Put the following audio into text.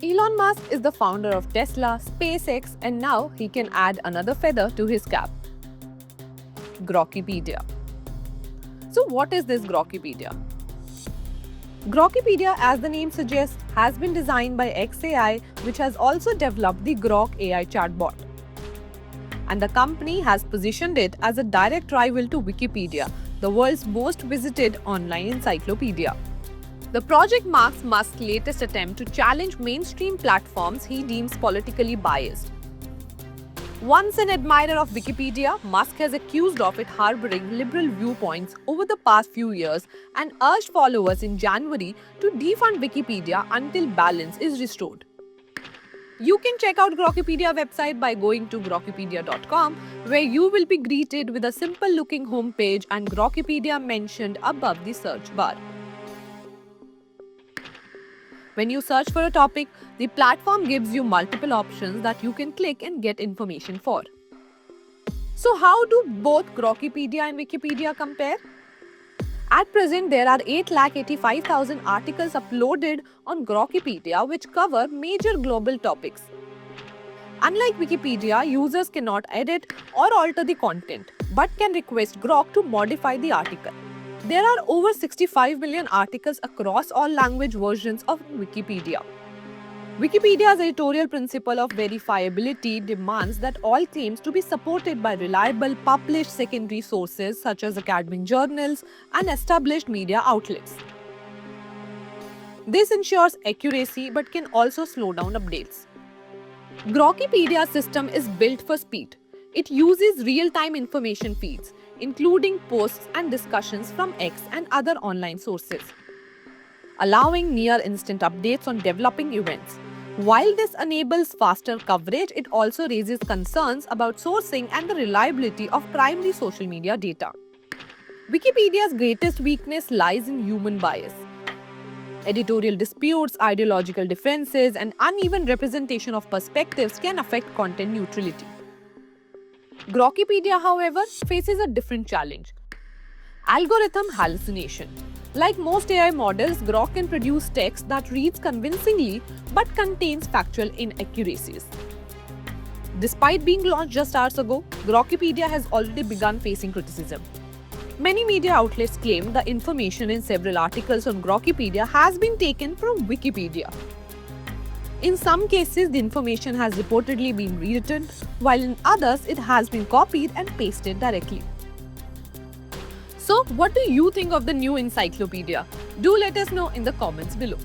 Elon Musk is the founder of Tesla, SpaceX, and now he can add another feather to his cap. Grokkepedia. So what is this Grokkepedia? Grokkepedia, as the name suggests, has been designed by xAI, which has also developed the Grok AI chatbot. And the company has positioned it as a direct rival to Wikipedia, the world's most visited online encyclopedia. The project marks Musk's latest attempt to challenge mainstream platforms he deems politically biased. Once an admirer of Wikipedia, Musk has accused of it harboring liberal viewpoints over the past few years and urged followers in January to defund Wikipedia until balance is restored. You can check out Grokkepedia website by going to grokkepedia.com, where you will be greeted with a simple looking homepage and Grokkepedia mentioned above the search bar. When you search for a topic, the platform gives you multiple options that you can click and get information for. So how do both Grokkepedia and Wikipedia compare? At present, there are 885,000 articles uploaded on Grokkepedia which cover major global topics. Unlike Wikipedia, users cannot edit or alter the content, but can request Grok to modify the article. There are over 65 million articles across all language versions of Wikipedia. Wikipedia's editorial principle of verifiability demands that all claims to be supported by reliable published secondary sources such as academic journals and established media outlets. This ensures accuracy but can also slow down updates. Grokkepedia's system is built for speed. It uses real-time information feeds, including posts and discussions from X and other online sources, allowing near-instant updates on developing events. While this enables faster coverage, it also raises concerns about sourcing and the reliability of primary social media data. Wikipedia's greatest weakness lies in human bias. Editorial disputes, ideological differences, and uneven representation of perspectives can affect content neutrality. Grokkepedia, however, faces a different challenge: algorithm hallucination. Like most AI models, Grok can produce text that reads convincingly but contains factual inaccuracies. Despite being launched just hours ago, Grokkepedia has already begun facing criticism. Many media outlets claim the information in several articles on Grokkepedia has been taken from Wikipedia. In some cases, the information has reportedly been rewritten, while in others, it has been copied and pasted directly. So, what do you think of the new encyclopedia? Do let us know in the comments below.